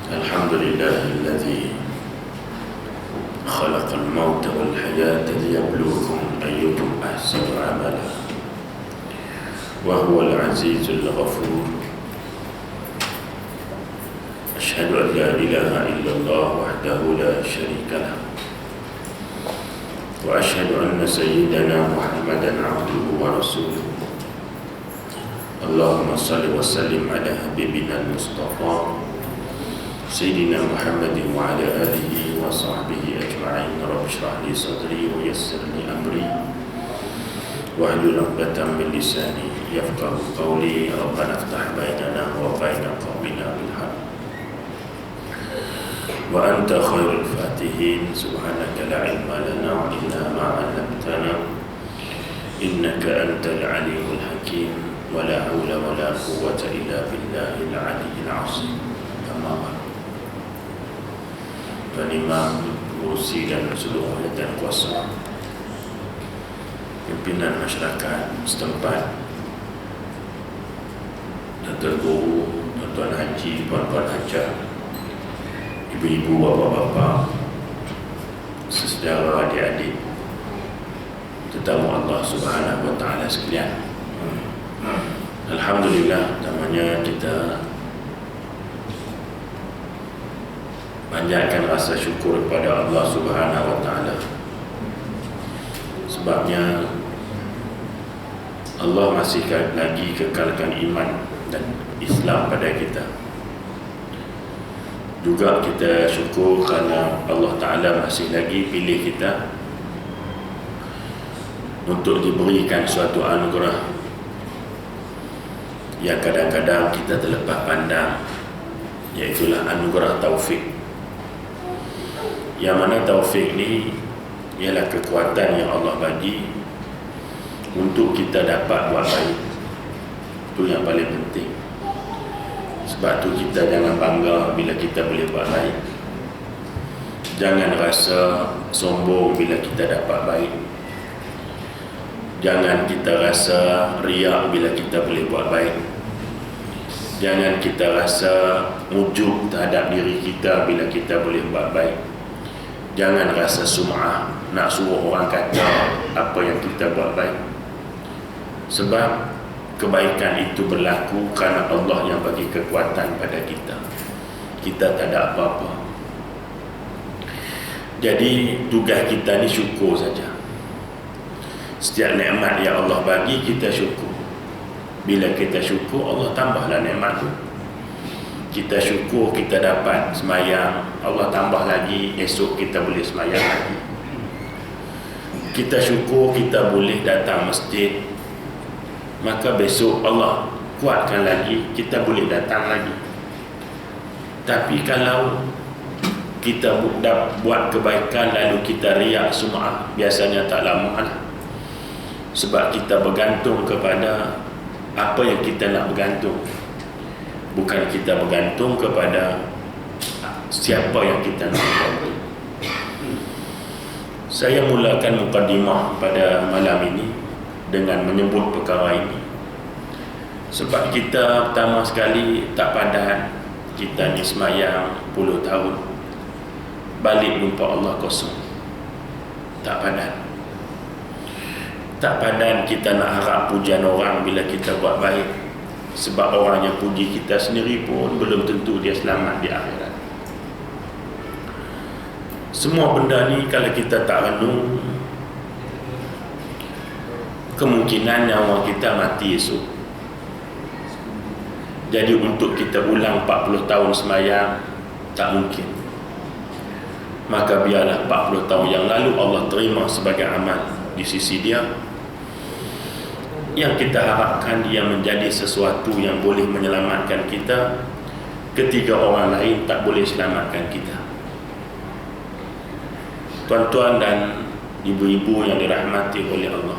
الحمد لله الذي خلق الموت والحياة ليبلوكم أيكم أحسن عملا وهو العزيز الغفور. أشهد أن لا إله إلا الله وحده لا شريك له، وأشهد أن سيدنا محمدا عبده ورسوله. اللهم صل وسلم على حبيبنا المصطفى سيدنا محمد وعلى آله وصحبه أجمعين. رب اشرح لي صدري ويسر لي أمري واحلل عقدة من لساني يفقهوا قولي. ربنا افتح بيننا وبين قومنا بالحق وأنت خير الفاتحين. سبحانك لا علم لنا إلا ما علمتنا إنك أنت العليم الحكيم. ولا حول ولا قوة إلا بالله العلي العظيم. أما بعد، Imam Musi dan seluruh dan kuasa pimpinan masyarakat setempat, Datuk Guru, Tuan Haji, Puan-Puan Haji, ibu-ibu, bapa-bapa, sesaudara, adik-adik, tetamu Allah Subhanahu wa Ta'ala sekalian. Alhamdulillah, namanya kita panjatkan rasa syukur kepada Allah Subhanahu wa Ta'ala. Sebabnya Allah masih lagi kekalkan iman dan Islam pada kita. Juga kita syukur kerana Allah Ta'ala masih lagi pilih kita untuk diberikan suatu anugerah yang kadang-kadang kita terlepas pandang, iaitulah anugerah taufik. Yang mana taufik ni ialah kekuatan yang Allah bagi untuk kita dapat buat baik. Itu yang paling penting. Sebab tu kita jangan bangga bila kita boleh buat baik. Jangan rasa sombong bila kita dapat baik. Jangan kita rasa riak bila kita boleh buat baik. Jangan kita rasa ujub terhadap diri kita bila kita boleh buat baik. Jangan rasa sum'ah, nak suruh orang kata apa yang kita buat baik. Sebab kebaikan itu berlaku kerana Allah yang bagi kekuatan pada kita. Kita tak ada apa-apa. Jadi tugas kita ni syukur saja. Setiap nikmat yang Allah bagi kita syukur. Bila kita syukur, Allah tambahlah nikmat tu. Kita syukur kita dapat semayang, Allah tambah lagi, esok kita boleh semayang lagi. Kita syukur kita boleh datang masjid, maka besok Allah kuatkan lagi, kita boleh datang lagi. Tapi kalau kita buat kebaikan lalu kita riak sum'ah, biasanya tak lama lah. Sebab kita bergantung kepada apa yang kita nak bergantung, bukan kita bergantung kepada siapa yang kita nak bergantung. Saya mulakan mukadimah pada malam ini dengan menyebut perkara ini sebab kita pertama sekali tak padan. Kita ni semayang puluh tahun, balik jumpa Allah kosong. Tak padan. Tak padan kita nak harap pujian orang bila kita buat baik. Sebab orang yang puji kita sendiri pun belum tentu dia selamat di akhirat. Semua benda ni kalau kita tak renung, kemungkinan nyawa kita mati esok. Jadi untuk kita ulang 40 tahun semayang tak mungkin. Maka biarlah 40 tahun yang lalu Allah terima sebagai amal di sisi dia. Yang kita harapkan dia menjadi sesuatu yang boleh menyelamatkan kita ketika orang lain tak boleh selamatkan kita. Tuan-tuan dan ibu-ibu yang dirahmati oleh Allah,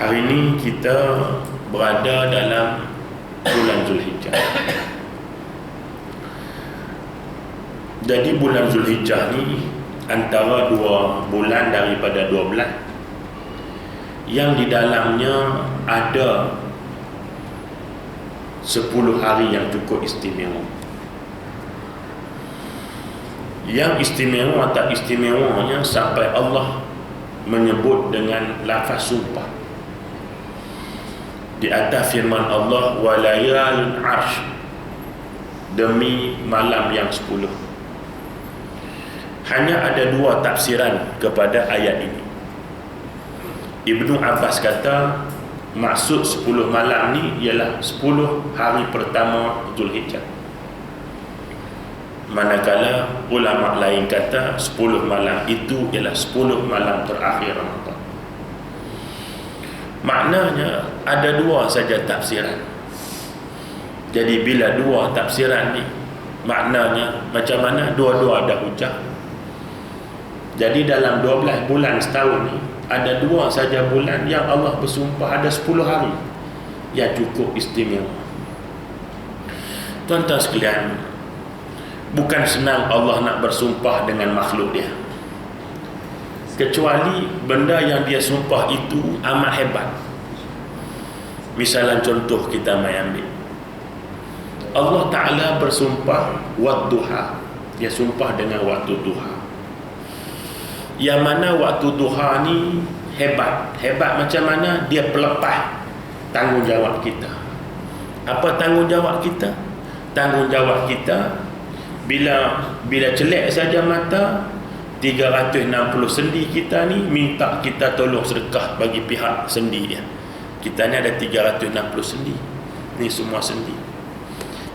hari ini kita berada dalam bulan Zulhijjah. Jadi bulan Zulhijjah ni antara 2 bulan daripada 12 yang di dalamnya ada 10 hari yang cukup istimewa. Yang istimewa tak istimewanya sampai Allah menyebut dengan lafaz sumpah di atas firman Allah, walayalun arsh, demi malam yang 10. Hanya ada dua tafsiran kepada ayat ini. Ibnu Abbas kata maksud 10 malam ni ialah 10 hari pertama Zulhijjah, manakala ulama lain kata 10 malam itu ialah 10 malam terakhir Ramadan. Maknanya ada dua saja tafsiran. Jadi bila dua tafsiran ni, maknanya macam mana? Dua-dua ada hujah. Jadi dalam 12 bulan setahun ni, ada dua saja bulan yang Allah bersumpah ada 10 hari yang cukup istimewa. Tuan-tuan sekalian, bukan senang Allah nak bersumpah dengan makhluk dia, kecuali benda yang dia sumpah itu amat hebat. Misalnya contoh kita mai ambil, Allah Ta'ala bersumpah wadduha, dia sumpah dengan waktu duha. Yang mana waktu duha ni hebat. Hebat macam mana? Dia pelepah tanggungjawab kita. Apa tanggungjawab kita? Tanggungjawab kita bila celek saja mata, 360 sendi kita ni minta kita tolong sedekah bagi pihak sendi dia. Kita ni ada 360 sendi. Ni semua sendi.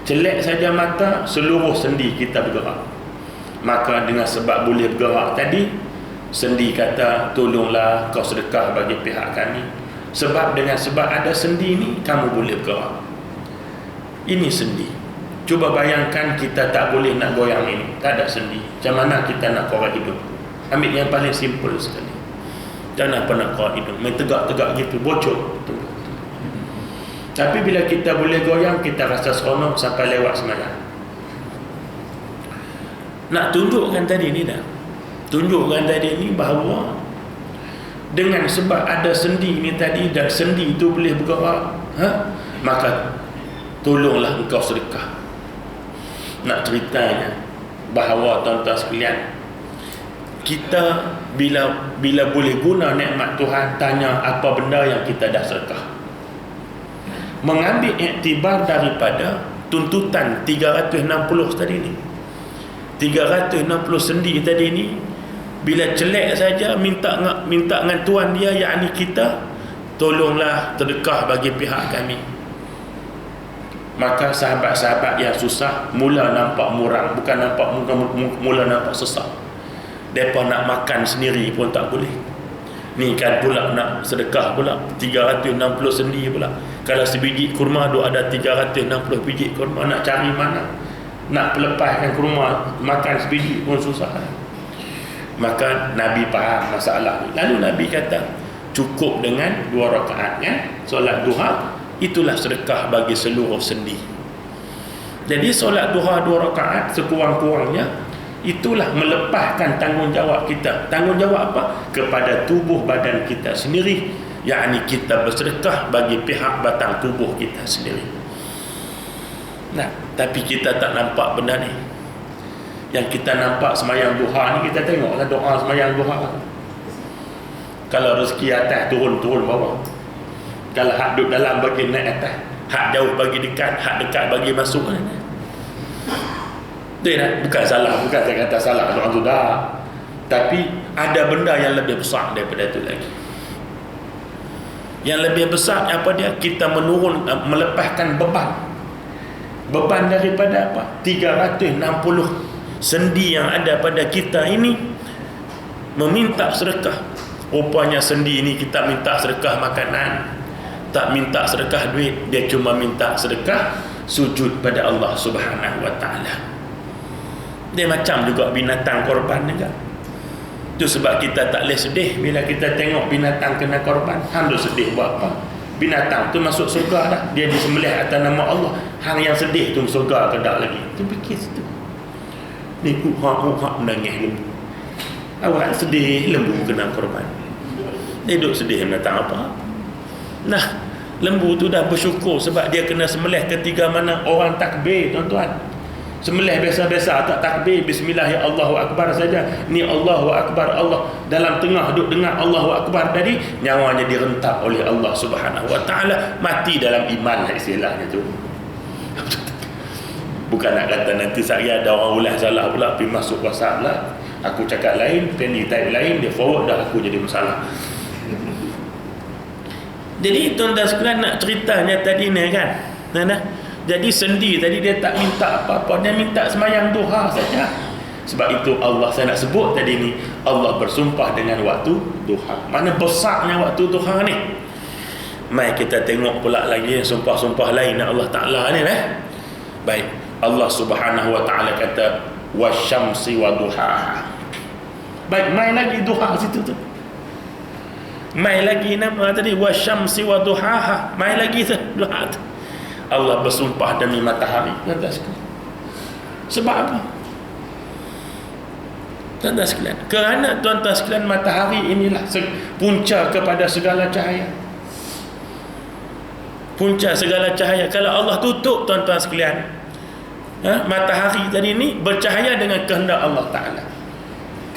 Celek saja mata, seluruh sendi kita bergerak. Maka dengan sebab boleh bergerak tadi, sendi kata tolonglah kau sedekah bagi pihak kami. Sebab dengan sebab ada sendi ni, kamu boleh bergerak. Ini sendi. Cuba bayangkan kita tak boleh nak goyang ini, tak ada sendi. Macam mana kita nak korek hidung? Ambil yang paling simple sekali. Jangan apa nak korek hidung, main tegak-tegak gitu, bocor. Tapi bila kita boleh goyang, kita rasa seronok sampai lewat semayang. Nak tunjukkan tadi ni dah, tunjukkan tadi ni bahawa dengan sebab ada sendi ni tadi, dan sendi itu boleh bergerak, maka tolonglah engkau sedekah. Nak ceritanya bahawa tuan-tuan sekalian, kita bila boleh guna nikmat Tuhan, tanya apa benda yang kita dah sedekah. Mengambil iktibar daripada tuntutan 360 tadi ni, 360 sendi tadi ni, bila celek saja minta dengan tuan dia, yakni kita, tolonglah sedekah bagi pihak kami. Maka sahabat-sahabat yang susah mula nampak muram, bukan nampak mula nampak sesak. Mereka nak makan sendiri pun tak boleh. Ni kan pula nak sedekah pula 360 sendi pula. Kalau sebiji kurma tu ada 360 biji kurma, nak cari mana? Nak pelepaskan kurma makan sebiji pun susah. Maka Nabi faham masalah ni. Lalu Nabi kata cukup dengan 2 rakaat kan, solat duha, itulah sedekah bagi seluruh sendi. Jadi solat duha 2 rakaat sekurang-kurangnya, itulah melepaskan tanggungjawab kita. Tanggungjawab apa? Kepada tubuh badan kita sendiri, yakni kita bersedekah bagi pihak batang tubuh kita sendiri. Nah, tapi kita tak nampak benda ni. Yang kita nampak semayang duha ni, kita tengoklah doa semayang duha. Kalau rezeki atas, turun bawah. Kalau hak duduk dalam bagi naik atas, hak jauh bagi dekat, hak dekat bagi masuk. Dia bukan salah, bukan saya kata salah doa tu dah. Tapi ada benda yang lebih besar daripada itu lagi. Yang lebih besar apa dia? Kita melepaskan beban. Beban daripada apa? 360 sendi yang ada pada kita ini, meminta sedekah. Rupanya sendi ini kita minta sedekah makanan, tak minta sedekah duit, dia cuma minta sedekah sujud pada Allah Subhanahu wa taala. Dia macam juga binatang korban juga. Itu sebab kita tak boleh sedih bila kita tengok binatang kena korban. Hang duk sedih buat apa? Binatang tu masuk surga dah, dia disembelih atas nama Allah. Hang yang sedih tu surga ke tak lagi? Tu fikir situ. Ni hak menangis lembu. Awak sedih lembu kena korban. Dia duk sedih binatang apa? Nah, lembu tu dah bersyukur sebab dia kena sembelih ketika mana orang takbir, tuan-tuan. Sembelih biasa-biasa, tak takbir, bismillah, ya Allahu Akbar saja. Ni Allahu Akbar, Allah dalam tengah duk dengar Allahu Akbar tadi, nyawanya direntak oleh Allah Subhanahu Wa Taala, mati dalam iman lah istilahnya tu. Bukan nak kata nanti saya ada orang ulah salah pula, pergi masuk WhatsApp lah, aku cakap lain, Penny type lain, dia forward dah aku jadi masalah. Jadi tuan-tuan sekalian, nak ceritanya tadi ni kan, jadi sendi tadi dia tak minta apa-apa, dia minta sembahyang duha saja. Sebab itu Allah, saya nak sebut tadi ni, Allah bersumpah dengan waktu duha. Mana besarnya waktu duha ni. Mai kita tengok pula lagi sumpah-sumpah lain Allah Ta'ala ni Baik, Allah Subhanahu Wa Ta'ala kata wasyamsi wa duhaha. Baik, mai lagi duha situ tu. Mai lagi nama tadi wasyamsi wa duhaha. Mai lagi tu duha tu. Allah bersumpah demi matahari. Sebab apa? Tuan-tuan sekalian, kerana tuan-tuan sekalian, matahari inilah punca kepada segala cahaya. Punca segala cahaya. Kalau Allah tutup tuan-tuan sekalian, matahari tadi ni bercahaya dengan kehendak Allah Ta'ala.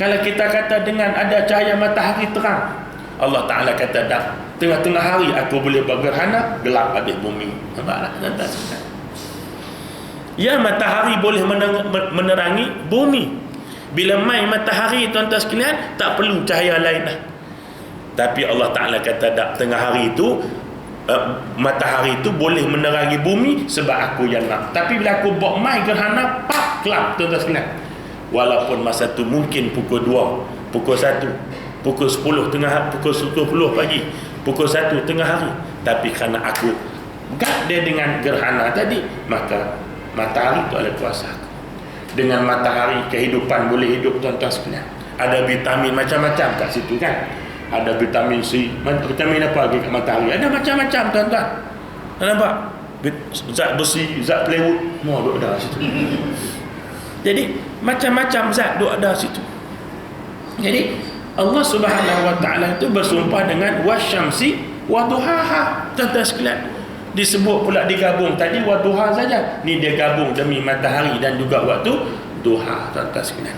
Kalau kita kata dengan ada cahaya matahari terang, Allah Ta'ala kata dah, tengah-tengah hari aku boleh bergerhana, gelap habis bumi. Nampaklah tuan-tuan sekalian. Ya, matahari boleh menerangi bumi. Bila mai matahari tuan-tuan sekalian, tak perlu cahaya lain dah. Tapi Allah Ta'ala kata tak, tengah hari itu matahari itu boleh menerangi bumi sebab aku yang nak. Tapi bila aku buat mai gerhana, pak, kelap tuan-tuan sekalian. Walaupun masa tu mungkin pukul 2, pukul 1, pukul 10 pukul 10 pagi, pukul 1 tengah hari, tapi kerana aku gak dia dengan gerhana tadi, maka matahari itu adalah kuasa aku. Dengan matahari kehidupan boleh hidup tuan-tuan sekalian. Ada vitamin macam-macam kat situ kan. Ada vitamin C, vitamin apa lagi kat matahari, ada macam-macam tuan-tuan. Nampak? Zat besi, zat plywood, semua duk ada situ. Jadi macam-macam zat duk ada situ. Jadi Allah Subhanahu Wa Ta'ala itu bersumpah dengan wasyamsi wa duhaha. Tuan-tuan sekalian, disebut pula digabung tadi waduha saja. Ni dia gabung demi matahari dan juga waktu duha tuan-tuan sekalian.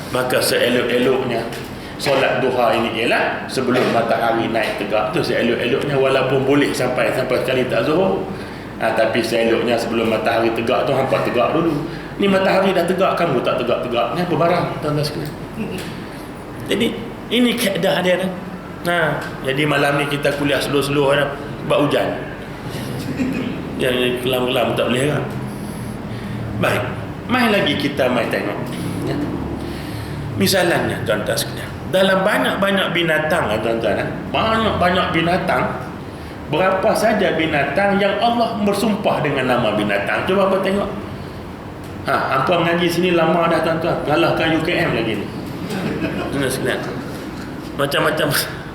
Maka seelok-eloknya solat duha ini ialah sebelum matahari naik tegak tu, seelok-eloknya, walaupun boleh sampai sekali tak zuhur, tapi seeloknya sebelum matahari tegak tu hampa tegak dulu. Ni matahari dah tegak, kamu tak tegak-tegak, ni apa barang tuan-tuan sekalian. Jadi ini kaedah dia kan. Jadi malam ni kita kuliah slow-slow sebab hujan. Yang kelam-kelam tak boleh kan. Baik, mai lagi kita tengok ya. Misalnya tuan-tuan sekalian, dalam banyak-banyak binatang tuan-tuan, banyak-banyak binatang, berapa saja binatang yang Allah bersumpah dengan nama binatang. Cuba apa tengok. Hampa mengaji sini lama dah tuan-tuan, kalahkan UKM lagi ni. Tuan-tuan sekalian,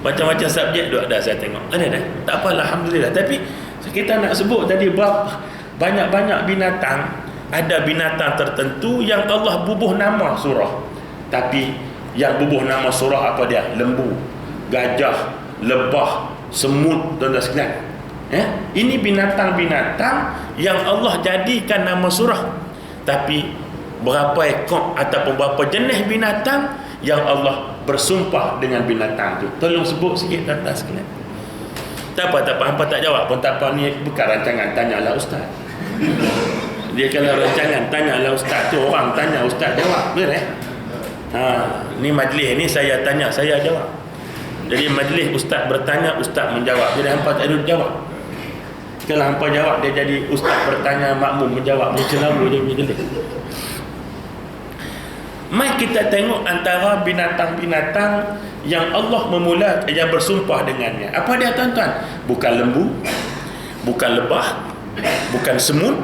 macam-macam subjek duk ada saya tengok. Ada dah. Tak apalah, alhamdulillah. Tapi kita nak sebut tadi berapa banyak-banyak binatang. Ada binatang tertentu yang Allah bubuh nama surah. Tapi yang bubuh nama surah apa dia? Lembu, gajah, lebah, semut, tuan-tuan sekalian. Ini binatang-binatang yang Allah jadikan nama surah. Tapi berapa ekor ataupun berapa jenis binatang yang Allah bersumpah dengan binatang tu? Tolong sebut sikit tuan-tuan sekalian. Tak apa, hampa tak jawab pun tak apa, ni bukan rancangan tanyalah ustaz. Dia kalau rancangan tanyalah ustaz tu, orang tanya ustaz jawab, betul ni majlis ni saya tanya, saya jawab. Jadi majlis ustaz bertanya, ustaz menjawab. Jadi hampa tak ada jawab. Kalau hampa jawab, dia jadi ustaz bertanya, makmum menjawab, dia celaru je majlis. Mari kita tengok antara binatang-binatang yang Allah yang bersumpah dengannya. Apa dia tuan-tuan? Bukan lembu, bukan lebah, bukan semut,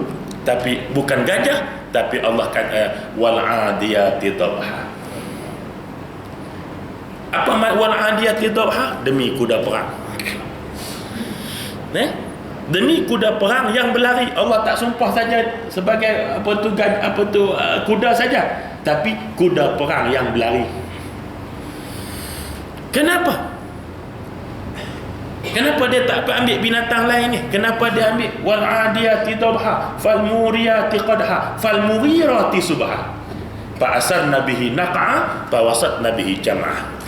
tapi bukan gajah, tapi Allah kata wal adiyati dhabha. Apa maksud wal adiyati dhabha? Demi kuda perang. Demi kuda perang yang berlari. Allah tak sumpah saja sebagai kuda saja, tapi kuda perang yang berlari. Kenapa? Kenapa dia tak ambil binatang lain ni? Kenapa dia ambil wal adiyati dhabha fal muriyati qadha fal mughirati subha fa asarna bihi naq'a fa wasatna bihi jam'a.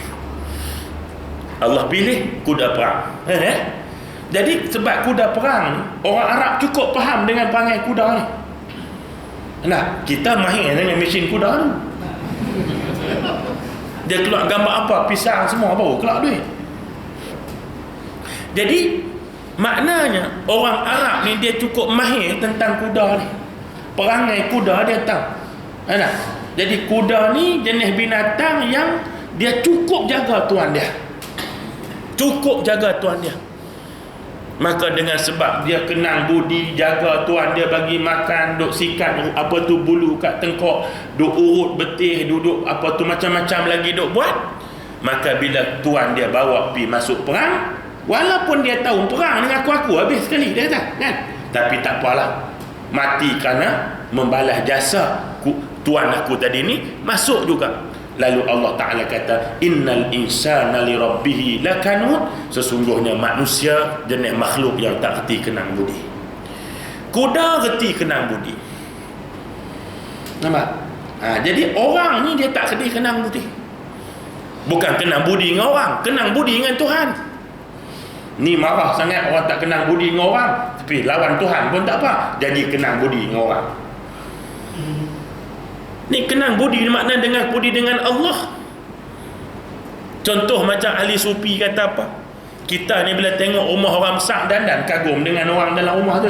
Allah pilih kuda perang. Jadi sebab kuda perang ni, orang Arab cukup faham dengan perangai kuda ni. Nah, kita mahir dengan mesin kuda tu. Dia keluar gambar apa, pisang semua baru keluar duit. Jadi maknanya orang Arab ni dia cukup mahir tentang kuda ni. Perangai kuda dia tahu. Nah, jadi kuda ni jenis binatang yang dia cukup jaga tuan dia. Cukup jaga tuan dia. Maka dengan sebab dia kenang budi jaga tuan dia, bagi makan, duk sikat apa tu bulu kat tengkok, duk urut betih, duduk apa tu macam-macam lagi duk buat, maka bila tuan dia bawa pi masuk perang, walaupun dia tahu perang dengan aku habis sekali, dia kata kan, tapi tak apalah, mati kerana membalas jasa tuan aku tadi ni, masuk juga. Lalu Allah Ta'ala kata, innal insana li rabbihi lakanud, sesungguhnya manusia jenis makhluk yang tak reti kenang budi. Kuda reti kenang budi. Nampak? Jadi orang ni dia tak reti kenang budi. Bukan kenang budi dengan orang, kenang budi dengan Tuhan. Ni marah sangat orang tak kenang budi dengan orang, tapi lawan Tuhan pun tak apa, jadi kenang budi dengan orang. Ni kenang budi makna dengan budi dengan Allah. Contoh macam ahli sufi kata apa? Kita ni bila tengok rumah orang besar dan kagum dengan orang dalam rumah tu.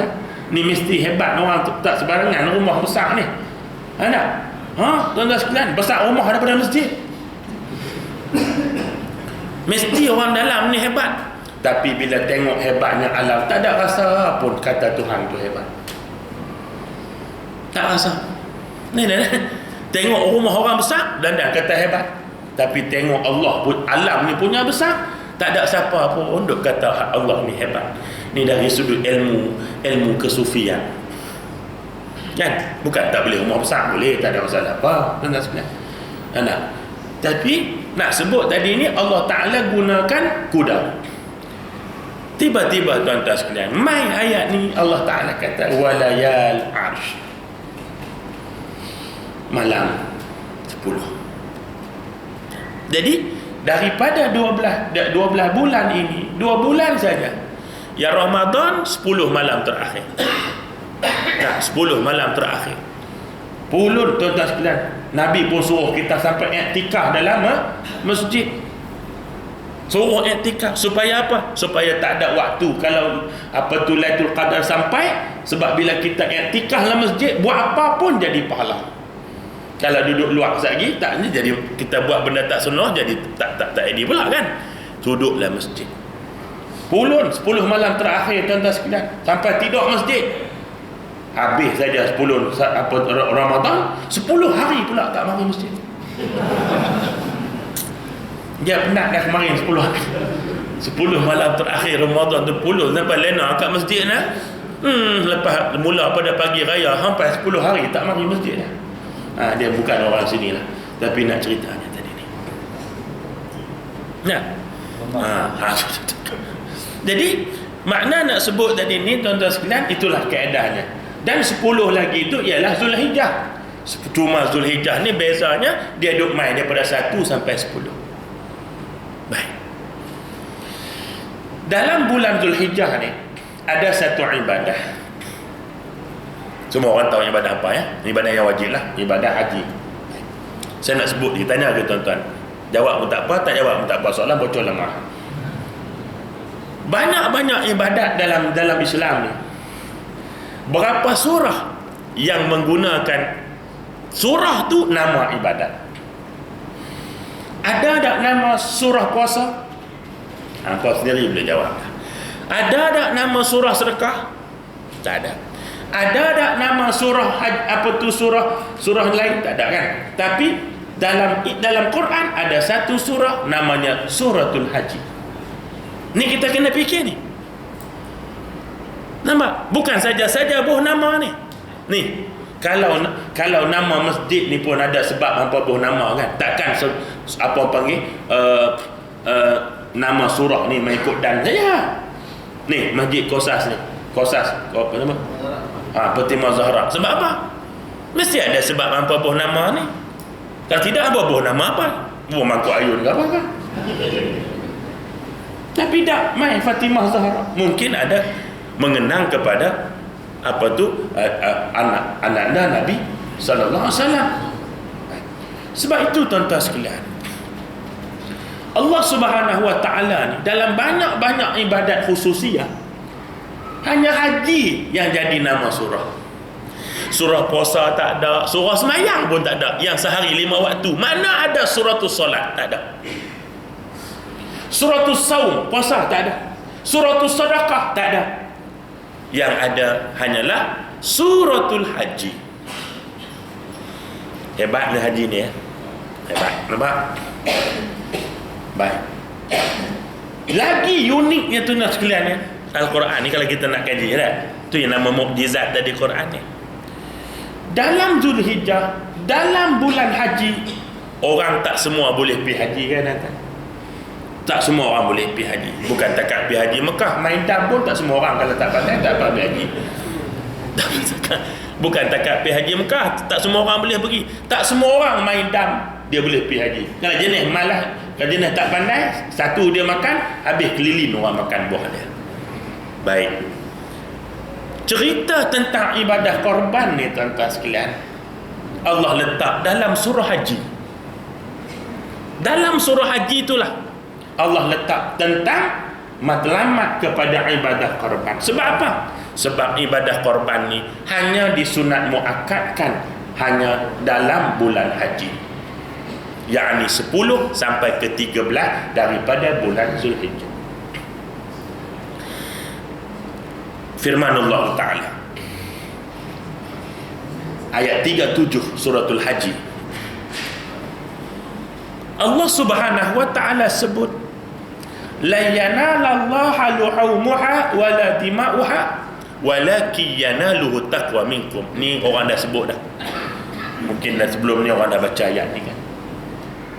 Ni mesti hebat orang tu, tak sebarangan rumah besar ni. Ada? Tuan-tuan sekalian, besar rumah daripada masjid. Mesti orang dalam ni hebat. Tapi bila tengok hebatnya alam, tak ada rasa pun kata Tuhan tu hebat. Tak rasa. Ni. Tengok rumah orang besar dan kata hebat. Tapi tengok Allah pun, alam ni punya besar, tak ada siapa pun duk kata Allah ni hebat. Ni dari sudut ilmu kesufian. Kan? Bukan tak boleh rumah besar, boleh, tak ada masalah apa. Tuan-tuan sekalian. Tapi nak sebut tadi ni Allah Ta'ala gunakan kuda. Tiba-tiba tuan-tuan sekalian, mai ayat ni Allah Ta'ala kata walayal arsh, malam 10. Jadi daripada 12 bulan ini, 2 bulan saja, ya Ramadan 10 malam terakhir. 10 malam terakhir. Pulun tuan-tuan sekalian, Nabi pun suruh kita sampai iktikaf dalam masjid. Suruh iktikaf supaya apa? Supaya tak ada waktu kalau apa tu Lailatul Qadar sampai, sebab bila kita iktikaf dalam masjid, buat apa pun jadi pahala. Kalau duduk luar lagi tak ni, jadi kita buat benda tak sunnah, jadi tak edit pula kan. Duduklah masjid. Pulun 10 malam terakhir tuan-tuan sekalian, sampai tidur masjid. Habis saja 10 Ramadan, 10 hari pula tak mari masjid. Dia penat dah kemarin 10 hari. 10 malam terakhir Ramadan tu pulun sampai lena kat masjid dah. Lepas mula pada pagi raya sampai 10 hari tak mari masjid dah. Dia bukan orang sini lah, tapi nak ceritanya tadi ni. Jadi makna nak sebut tadi ni tuan-tuan sekalian, itulah kaedahnya. Dan 10 lagi itu ialah Zulhijjah. Cuma Zulhijjah ni bezanya dia duk main daripada 1 sampai 10. Baik. Dalam bulan Zulhijjah ni ada satu ibadah. Semua orang tahu ibadah apa ya? Ibadah yang wajib lah, ibadah haji. Saya nak sebut, kita tanya ke tuan-tuan. Jawab pun tak apa, tak jawab pun tak apa. Soalan bocor lemah. Banyak-banyak ibadat dalam Islam ni. Berapa surah yang menggunakan surah tu nama ibadat? Ada tak nama surah puasa? Kau sendiri boleh jawab. Ada tak nama surah sedekah? Tak ada. Ada tak nama surah surah lain? Tak ada kan? Tapi dalam Quran ada satu surah namanya Suratul Haji. Ni kita kena fikir ni. Nampak? Bukan saja-saja buh nama ni. Ni, kalau nama masjid ni pun ada sebab apa buh nama kan? Takkan apa panggil nama surah ni mengikut dan saja. Ni Masjid Qasas ni. Qasas, apa nama? Fatimah Zahra. Sebab apa? Mesti ada sebab apa buah nama ni. Kalau tidak apa buah nama apa? Buah mangkuk ayun ke apa kan? Tapi tak main Fatimah Zahra. Mungkin ada mengenang kepada apa tu anak Nabi sallallahu alaihi wasallam. Sebab itu tuan-tuan sekalian, Allah Subhanahu wa taala ni dalam banyak-banyak ibadat khususiyah, hanya haji yang jadi nama surah. Surah puasa tak ada, surah semayang pun tak ada, yang sehari 5 waktu. Mana ada suratul solat? Tak ada. Suratul saum, puasa tak ada. Suratul sedekah tak ada. Yang ada hanyalah suratul haji. Hebatnya haji ni ya. Hebat, nampak? Baik. Lagi uniknya tu nak sekalian ya. Al-Quran ni kalau kita nak kaji kan, tu yang nama mukjizat dari Quran ni. Dalam Zulhijjah, dalam bulan haji, orang tak semua boleh pergi haji kan? Tak semua orang boleh pergi haji. Bukan takat pergi haji Mekah, main dam pun tak semua orang, kalau tak pandai tak pergi haji. Bukan takat pergi haji Mekah, tak semua orang boleh pergi. Tak semua orang main dam dia boleh pergi haji. Kalau jenis malah, kalau jenis tak pandai, satu dia makan, habis keliling orang makan buah dia. Baik. Cerita tentang ibadah korban ni tuan-tuan sekalian, Allah letak dalam surah haji. Dalam surah haji itulah Allah letak tentang matlamat kepada ibadah korban. Sebab apa? Sebab ibadah korban ni hanya disunat muakkadkan hanya dalam bulan haji, yakni 10 sampai ke 13 daripada bulan Zulhijjah. Firman Allah Ta'ala ayat 37 suratul haji, Allah Subhanahu wa ta'ala sebut, la yanalallaha luhumuha wala dima'uha walakin yanaluhu taqwa minkum. Ni orang dah sebut dah, mungkin dah sebelum ni orang dah baca ayat ni kan.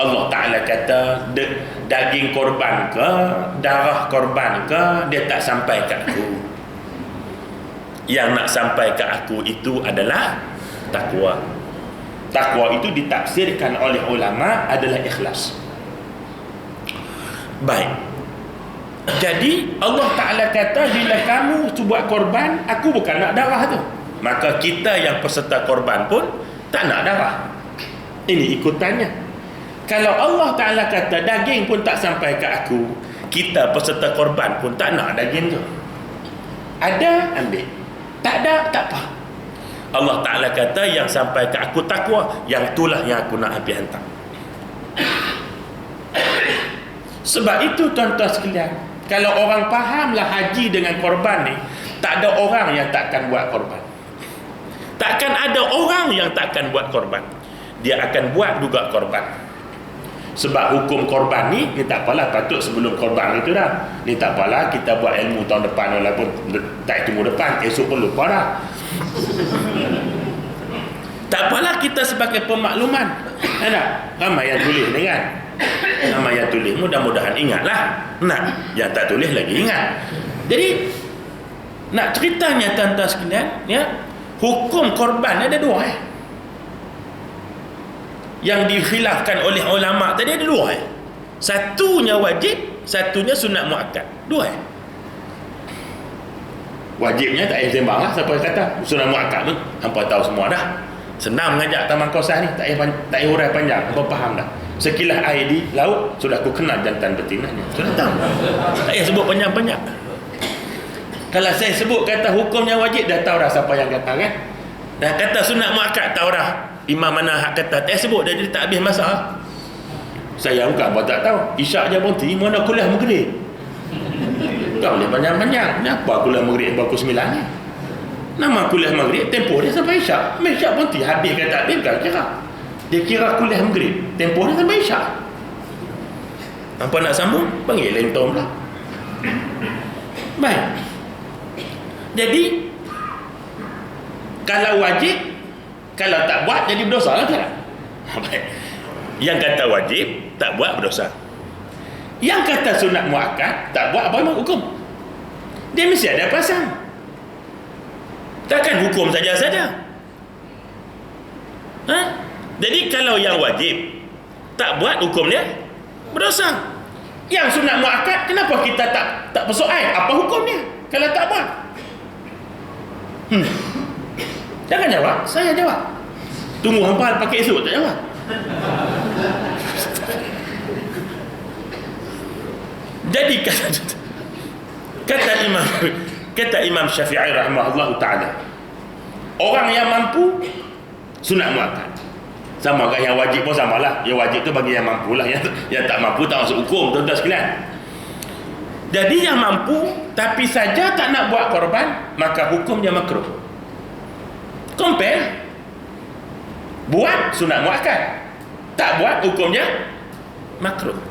Allah Ta'ala kata daging korban ke, darah korban ke, dia tak sampai ke aku. Yang nak sampai ke aku itu adalah takwa. Takwa itu ditafsirkan oleh ulama adalah ikhlas. Baik. Jadi Allah Ta'ala kata, bila kamu buat korban, aku bukan nak darah tu. Maka kita yang peserta korban pun tak nak darah. Ini ikutannya. Kalau Allah Ta'ala kata daging pun tak sampai ke aku, kita peserta korban pun tak nak daging tu. Ada, ambil. Tak ada, tak apa. Allah Ta'ala kata yang sampai ke aku takwa, yang itulah yang aku nak habis hantar. Sebab itu tuan-tuan sekalian, kalau orang fahamlah haji dengan korban ni, tak ada orang yang takkan buat korban. Takkan ada orang yang takkan buat korban. Dia akan buat juga korban. Sebab hukum korban ni tak apalah, patut sebelum korban itu dah. Ni tak apalah, kita buat ilmu tahun depan walaupun tak tunggu depan, esok pun lupa dah. Tak apalah, kita sebagai pemakluman. Ada ramai yang tulis ni kan. Ramai yang tulis, mudah-mudahan ingatlah. Nak, yang tak tulis lagi ingat. Jadi nak ceritanya tuan-tuan sekalian ya, hukum korban ada dua yang dikhilafkan oleh ulama tadi ada dua satunya wajib, satunya sunat muakkad. Dua wajibnya tak payah sembang lah, siapa kata sunat muakkad tu hampa tahu semua dah. Senang mengajak Taman Qasas ni, tak payah hurai panjang, hampa faham dah. Sekilas air di laut sudah aku kenal jantan betinanya, sudah tahu, tak payah sebut panjang-panjang. Kalau saya sebut kata hukumnya wajib, dah tahu dah siapa yang kata kan. Dah kata sunat muakkad, tahu dah imam mana hak kata. Sebut dia tak habis masa. Saya bukan buat tak tahu. Isyak je berhenti, mana kuliah maghrib. Tak boleh panjang-panjang. Kenapa kuliah maghrib pukul 9 ni? Nama kuliah maghrib tempoh dia sampai isyak. Isyak berhenti, habis kata habis bukan kira. Dia kira kuliah maghrib, tempoh dia sampai isyak. Apa nak sambung? Panggil lentong lah. Baik. Jadi kalau wajib, kalau tak buat jadi berdosa lah tak? Yang kata wajib tak buat berdosa. Yang kata sunat muakkad tak buat, apa memang hukum? Dia mesti ada pasal. Takkan hukum saja-saja. Jadi kalau yang wajib tak buat, hukum dia berdosa. Yang sunat muakkad, kenapa kita tak persoal apa hukumnya kalau tak buat? Jangan jawab, saya jawab. Tunggu hampa pakai esok tak jawab. Jadi kata Imam Syafi'i rahimahullah ta'ala, orang yang mampu sunat muakkad. Sama kan yang wajib pun samalah. Yang wajib tu bagi yang mampu lah. Yang tak mampu tak masuk hukum, tuan-tuan sekalian. Jadi yang mampu tapi saja tak nak buat korban, maka hukumnya makruh. Compare. Buat sunat muakkad, tak buat hukumnya makruh.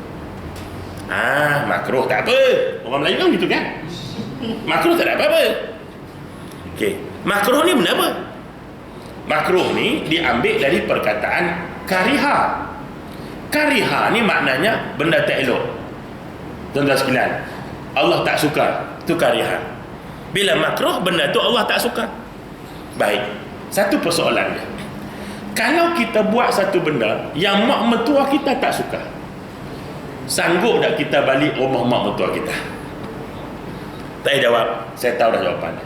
Makruh tak apa. Orang Melayu kan gitu kan? Makruh tak ada apa-apa. Okey. Makruh ni benda apa? Makruh ni diambil dari perkataan kariha. Kariha ni maknanya benda tak elok. Tuan-tuan sekalian, Allah tak suka. Itu kariha. Bila makruh, benda tu Allah tak suka. Baik. Satu persoalan dia. Kalau kita buat satu benda yang mak mertua kita tak suka, sanggup tak kita balik rumah mak mertua kita? Tak payah jawab. Saya tahu dah jawapannya.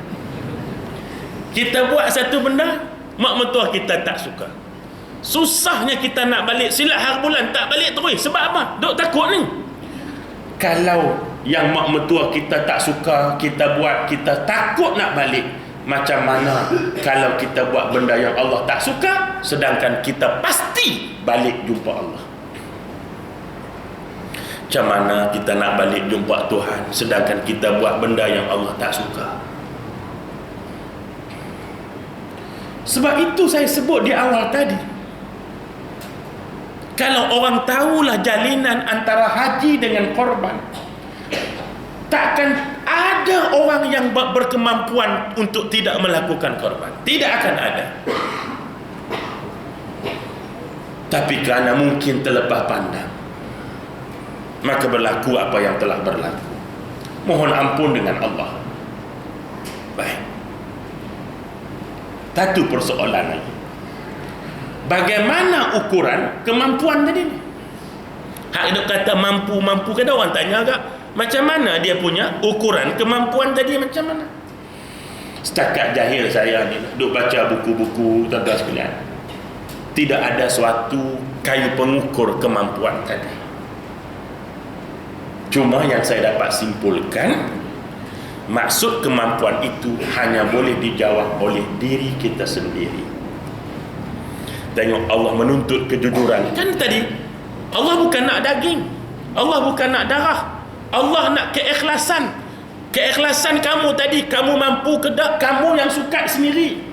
Kita buat satu benda, mak mertua kita tak suka. Susahnya kita nak balik. Silat hari bulan tak balik terus. Sebab apa? Duk takut ni. Kalau yang mak mertua kita tak suka, kita buat, kita takut nak balik. Macam mana kalau kita buat benda yang Allah tak suka, sedangkan kita pasti balik jumpa Allah? Macam mana kita nak balik jumpa Tuhan, sedangkan kita buat benda yang Allah tak suka? Sebab itu saya sebut di awal tadi, kalau orang tahulah jalinan antara haji dengan korban, takkan ada orang yang berkemampuan untuk tidak melakukan korban. Tidak akan ada. Tapi kerana mungkin terlepas pandang, maka berlaku apa yang telah berlaku. Mohon ampun dengan Allah. Baik. Satu persoalan lagi. Bagaimana ukuran kemampuan tadi ni? Hak dia kata mampu-mampu, kan orang tanya agak, macam mana dia punya ukuran kemampuan tadi, macam mana? Setakat jahil saya ni duk baca buku-buku, tuan-tuan sekalian, tidak ada suatu kayu pengukur kemampuan tadi. Cuma yang saya dapat simpulkan, maksud kemampuan itu hanya boleh dijawab oleh diri kita sendiri. Tengok, Allah menuntut kejujuran. Kan tadi Allah bukan nak daging, Allah bukan nak darah, Allah nak keikhlasan. Keikhlasan kamu tadi, kamu mampu ke tak, kamu yang sukat sendiri.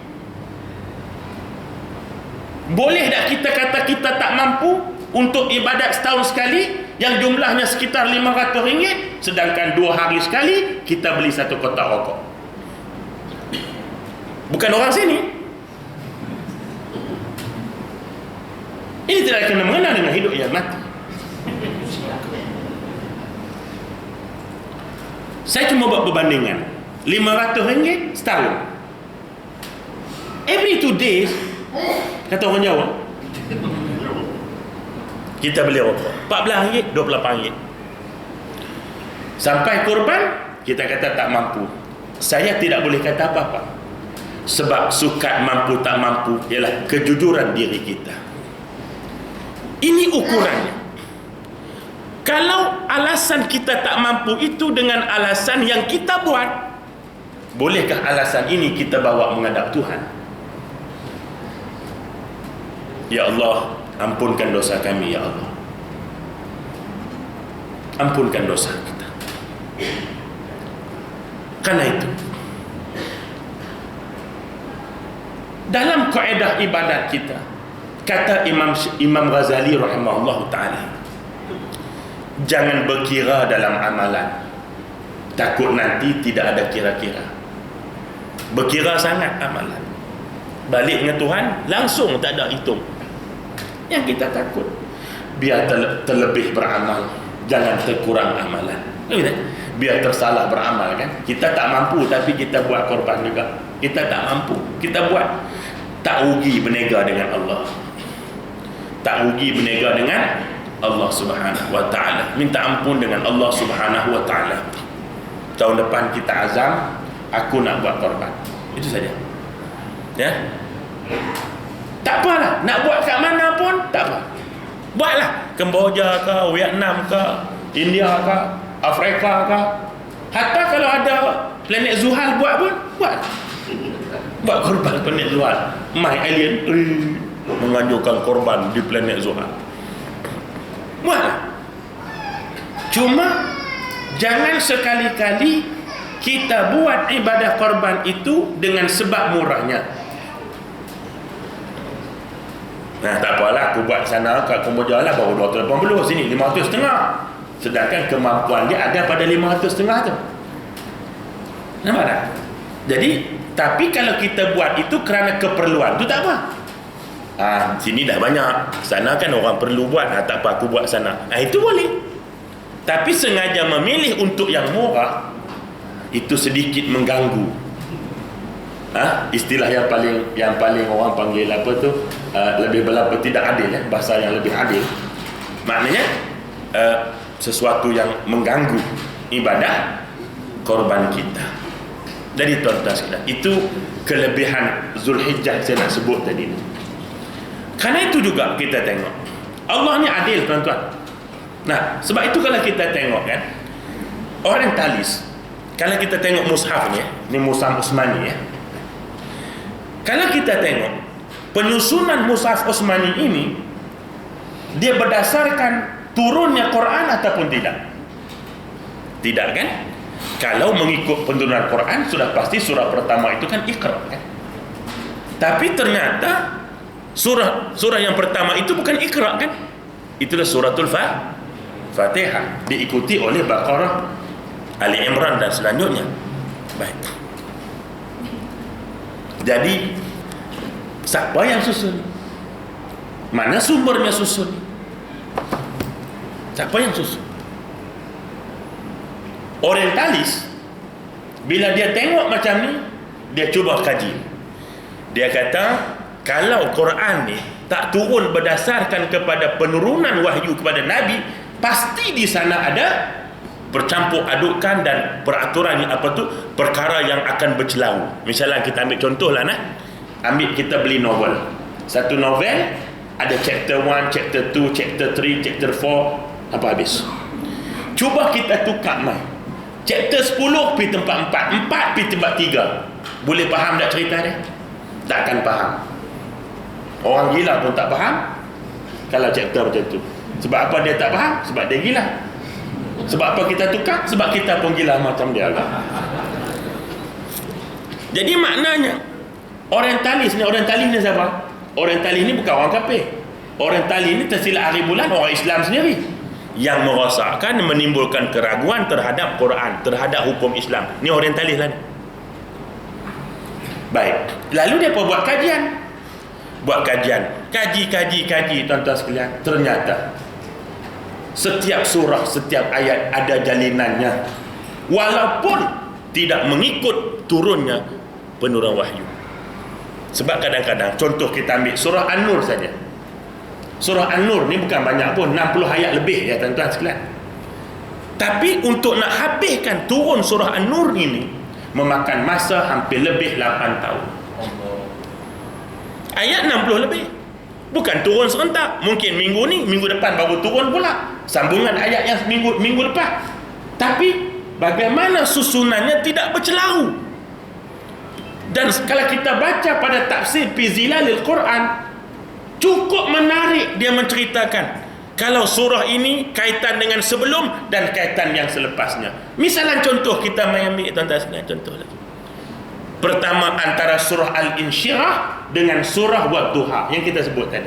Boleh tak kita kata kita tak mampu untuk ibadat setahun sekali yang jumlahnya sekitar RM500, sedangkan 2 hari sekali kita beli 1 kotak rokok? Bukan orang sini. Ini tidak kena mengenal dengan hidup yang mati. Saya cuma buat perbandingan. RM500 setahun. Every 2 days, kata orang Jawa, kita beli rokok RM14, RM28. Sampai korban, kita kata tak mampu. Saya tidak boleh kata apa-apa. Sebab sukat mampu tak mampu ialah kejujuran diri kita. Ini ukurannya. Kalau alasan kita tak mampu itu dengan alasan yang kita buat, bolehkah alasan ini kita bawa menghadap Tuhan? Ya Allah, ampunkan dosa kami, ya Allah. Ampunkan dosa kita. Karena itu, dalam kaedah ibadat kita, kata Imam Ghazali rahimahullah ta'ala, jangan berkira dalam amalan, takut nanti tidak ada kira-kira. Berkira sangat amalan, balik dengan Tuhan langsung tak ada hitung. Yang kita takut, biar terlebih beramal, jangan terkurang amalan. biar tersalah beramal kan. Kita tak mampu tapi kita buat korban juga. Kita tak mampu, kita buat. Tak rugi berniaga dengan Allah. Tak rugi berniaga dengan Allah Subhanahu wa taala. Minta ampun dengan Allah Subhanahu wa taala. Tahun depan kita azam, aku nak buat korban. Itu saja. Ya. Tak apalah, nak buat kat mana pun tak apa. Buatlah, Kemboja ke, Vietnam ke, India ke, Afrika ke. Hatta kalau ada planet Zuhal buat pun buat. Buat korban planet Zuhal. My alien menganjurkan korban di planet Zuhal. Buatlah. Cuma jangan sekali-kali kita buat ibadah korban itu dengan sebab murahnya. Nah, tak apalah, aku buat sana kat Kemboja lah baru 280, sini 500.5. Sedangkan kemampuan dia ada pada 500.5 tu. Nampak tak? Jadi, tapi kalau kita buat itu kerana keperluan, tu tak apa. Sini dah banyak, sana kan orang perlu buat, tak apa aku buat sana. Itu boleh. Tapi sengaja memilih untuk yang murah, itu sedikit mengganggu. Istilah yang paling orang panggil apa tu, lebih berapa tidak adil, bahasa yang lebih adil. Maknanya sesuatu yang mengganggu ibadah korban kita. Jadi tuan-tuan sekalian, itu kelebihan Zulhijjah saya nak sebut tadi ni. Karena itu juga kita tengok Allah ni adil, tuan-tuan. Nah, sebab itu kalau kita tengok kan, orientalis, kalau kita tengok mushaf ni mushaf Utsmani ya. Kalau kita tengok penyusunan mushaf Utsmani ini, dia berdasarkan turunnya Quran ataupun tidak? Tidak kan? Kalau mengikut penurunan Quran, sudah pasti surah pertama itu kan Iqra kan? Tapi ternyata surah yang pertama itu bukan Iqra kan? Itulah suratul Fatihah, diikuti oleh Baqarah, Ali Imran dan selanjutnya. Baik. Jadi siapa yang susun? Mana sumbernya susun? Siapa yang susun? Orientalis, bila dia tengok macam ni, dia cuba kaji. Dia kata, kalau Quran ni tak turun berdasarkan kepada penurunan wahyu kepada Nabi, pasti di sana ada bercampur adukkan dan peraturan yang perkara yang akan bercelau. Misalnya kita ambil contoh lah ambil kita beli novel. Satu novel ada chapter 1, chapter 2, chapter 3, chapter 4, apa habis. Cuba kita tukar mai. Chapter 10 pergi tempat 4, 4 pergi tempat 3. Boleh faham tak cerita dia? Takkan faham. Orang gila pun tak faham kalau chapter macam tu. Sebab apa dia tak faham? Sebab dia gila. Sebab apa kita tukar? Sebab kita pun gila macam dia lah. Jadi maknanya orientalis ni siapa? Orientalis ni bukan orang kafir. Orientalis ni tersilap hari bulan orang Islam sendiri yang merasakan menimbulkan keraguan terhadap Quran, terhadap hukum Islam. Ni orientalis lah ni. Baik. Lalu dia pun buat kajian. Kaji tuan-tuan sekalian. Ternyata setiap surah, setiap ayat ada jalinannya, walaupun tidak mengikut turunnya penurunan wahyu. Sebab kadang-kadang, contoh kita ambil surah An-Nur saja. Surah An-Nur ni bukan banyak pun, 60 ayat lebih ya tuan-tuan sekalian. Tapi untuk nak habiskan turun surah An-Nur ini memakan masa hampir lebih 8 tahun. Ayat 60 lebih. Bukan turun serentak. Mungkin minggu ni, minggu depan baru turun pula. Sambungan ayat yang minggu lepas. Tapi bagaimana susunannya tidak bercelahu. Dan kalau kita baca pada tafsir Fi Zilalil Quran, cukup menarik dia menceritakan kalau surah ini kaitan dengan sebelum dan kaitan yang selepasnya. Misalnya contoh kita ambil tuan-tuan sekalian, contoh lagi. Pertama antara surah Al-Insyirah dengan surah Wad-Duha yang kita sebut tadi.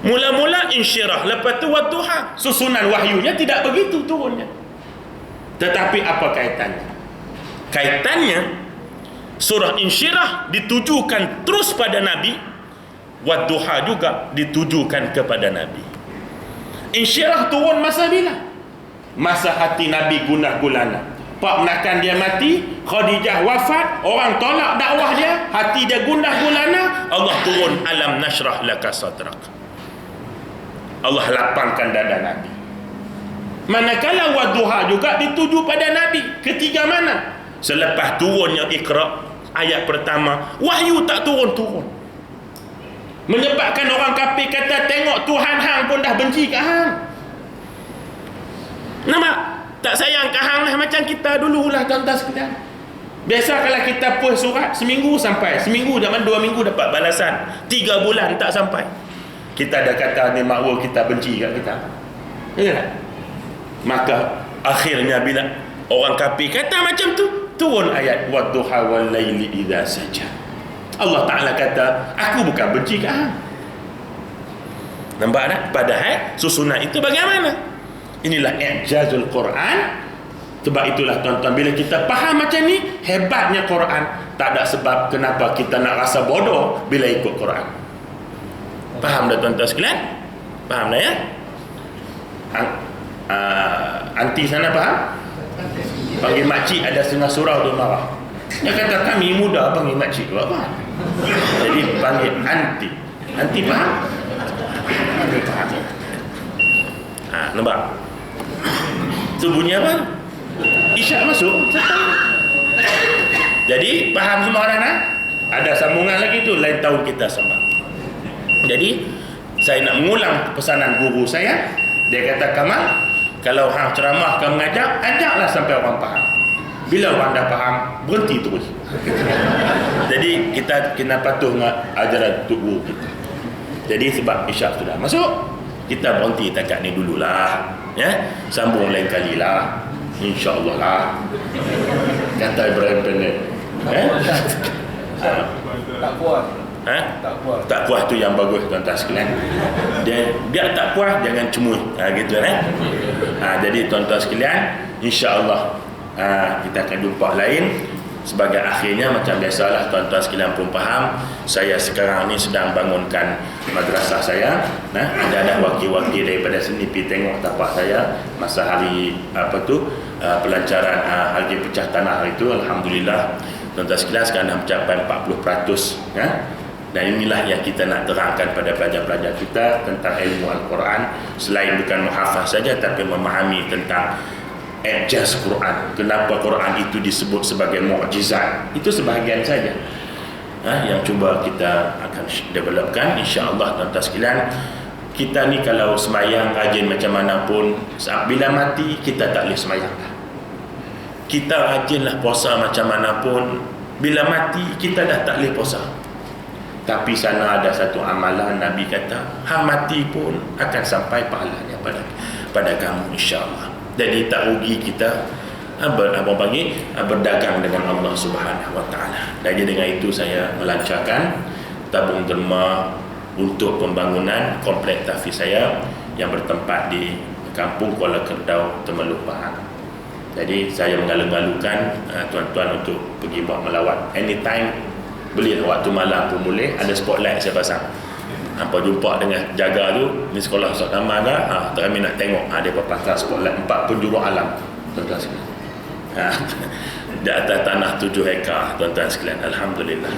Mula-mula Insyirah, lepas tu Wad-Duha. Susunan wahyunya tidak begitu turunnya. Tetapi apa kaitannya? Kaitannya surah Insyirah ditujukan terus pada Nabi, Wad-Duha juga ditujukan kepada Nabi. Insyirah turun masa bila? Masa hati Nabi gundah gulana, Pak menakan dia mati, Khadijah wafat, orang tolak dakwah dia, hati dia gundah gulana, Allah turun alam nashrah laka sadrak. Allah lapangkan dada Nabi. Manakala Wadduha juga dituju pada Nabi. Ketika mana? Selepas turunnya Iqra ayat pertama, wahyu tak turun-turun. Menyebabkan orang kafir kata, tengok Tuhan hang pun dah benci kat hang. Nampak? Tak sayang kat hang lah, macam kita dululah tuan-tuan sekalian. Biasa kalau kita post surat, seminggu sampai, seminggu dapat 2 minggu dapat balasan, 3 bulan tak sampai. Kita dah kata ni makhluk kita benci kat kita. Ya tak? Maka akhirnya bila orang kafir kata macam tu, turun ayat wadduha wal laili idza saja. Allah Taala kata, aku bukan benci kat hang. Nampak tak? Padahal susunan itu bagaimana? Inilah i'jazul Quran. Sebab itulah tuan-tuan, bila kita faham macam ni, hebatnya Quran. Tak ada sebab kenapa kita nak rasa bodoh bila ikut Quran. Faham dah tuan-tuan sekalian? Faham dah ya? Anti sana faham? Panggil makcik ada setengah surau dia marah. Dia kata kami muda panggil makcik tu apa? Jadi panggil anti. Anti faham? Faham. Nampak? Tu bunyi apa? Isyak masuk. Jadi faham semua orang nak? Ada sambungan lagi tu, lain tahun kita sembah. Jadi saya nak mengulang pesanan guru saya. Dia kata, Kamal, kalau hang ceramah kau mengajar, ajaklah sampai orang faham. Bila orang dah faham, berhenti terus. Jadi kita kena patuh dengan ajaran guru kita. Jadi sebab isyak sudah masuk, kita berhenti takat ni dululah, ya, sambung lain kali lah, insya-Allah lah, kata Ibrahim Pendek. Tak puas. Tak puas tu yang bagus tuan-tuan sekalian. Dia tak puas, jangan cemui, gitu kan. Jadi tuan-tuan sekalian, insya-Allah kita akan jumpa lain. Sebagai akhirnya, macam biasalah tuan-tuan sekalian pun faham, saya sekarang ni sedang bangunkan madrasah saya. Ada wakil-wakil daripada sini pergi tengok tapak saya masa hari pelancaran hari pecah tanah itu. Alhamdulillah tuan-tuan sekalian sekarang dah mencapai 40%, ya. Dan inilah yang kita nak terangkan pada pelajar-pelajar kita tentang ilmu Al-Quran. Selain bukan menghafaz saja, tapi memahami tentang i'jaz Quran. Kenapa Quran itu disebut sebagai mukjizat? Itu sebahagian saja yang cuba kita akan developkan, insya-Allah tuan-tuan sekalian. Kita ni kalau semayang rajin macam mana pun, bila mati kita tak boleh semayang. Kita rajinlah puasa macam mana pun, bila mati kita dah tak boleh puasa. Tapi sana ada satu amalan, Nabi kata hang mati pun akan sampai pahalanya pada kamu, insya-Allah. Jadi tak rugi kita berdagang dengan Allah Subhanahu Wa Taala. Jadi dengan itu saya melancarkan tabung derma untuk pembangunan komplek tahfiz saya yang bertempat di Kampung Kuala Kerdau, Temerloh Pahang. Jadi saya mengalu-alukan tuan-tuan untuk pergi buat melawat anytime. Beli waktu malam pun boleh, ada spotlight saya pasang. Apa jumpa dengan jaga tu, ni sekolah Ustaz Kamal ke? Kami nak tengok dia pasang spotlight 4 penjuru alam, tuan-tuan sekalian. Di atas tanah 7 hektar, tuan-tuan sekalian. Alhamdulillah.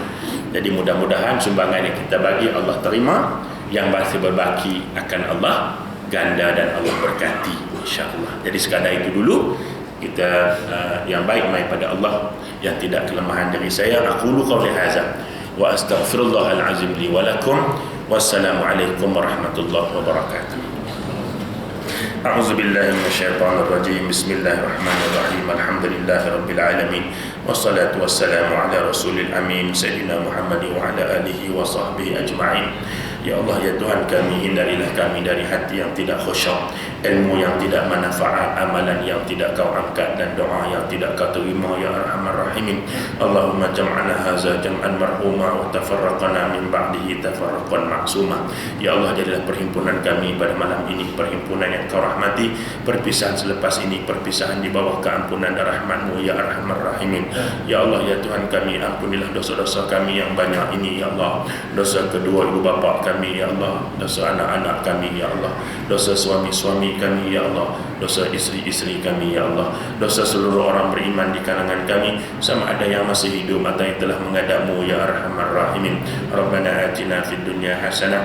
Jadi mudah-mudahan sumbangan yang kita bagi Allah terima, yang masih berbaki akan Allah ganda dan Allah berkati, insya-Allah. Jadi sekadar itu dulu. Kita yang baik mai pada Allah, yang tidak kelemahan dari saya. Aqulu qawli hadza wa astaghfirullahal azim li wa lakum. Wassalamualaikum warahmatullahi wabarakatuh. A'udzu billahi minasyaitonir rajim. Bismillahirrahmanirrahim. Alhamdulillahirabbil alamin. Wassalatu wassalamu ala rasulil amin sayyidina Muhammad wa ala alihi wa sahbihi ajma'in. Ya Allah, ya Tuhan kami, hindarilah kami dari hati yang tidak khusyuk, ilmu yang tidak manfaat, amalan yang tidak kau angkat, dan doa yang tidak kau terima, ya Arhamar Rahimin. Allahumma jam'ana hadza jam'an marhuma wa tafarraqana min ba'dihi tafarraqan ma'suma. Ya Allah, jadilah perhimpunan kami pada malam ini perhimpunan yang kau rahmati, perpisahan selepas ini perpisahan di bawah keampunan dan rahmat-Mu, ya Arhamar Rahimin. Ya Allah, ya Tuhan kami, ampunilah dosa-dosa kami yang banyak ini, ya Allah. Dosa kedua ibu bapa kami kami ya Allah, dosa anak-anak kami ya Allah, dosa suami-suami kami ya Allah, dosa isteri-isteri kami ya Allah, dosa seluruh orang beriman di kalangan kami, sama ada yang masih hidup atau yang telah menghadapmu ya Arhamar Rahimin. Rabbana atina fid dunya hasanah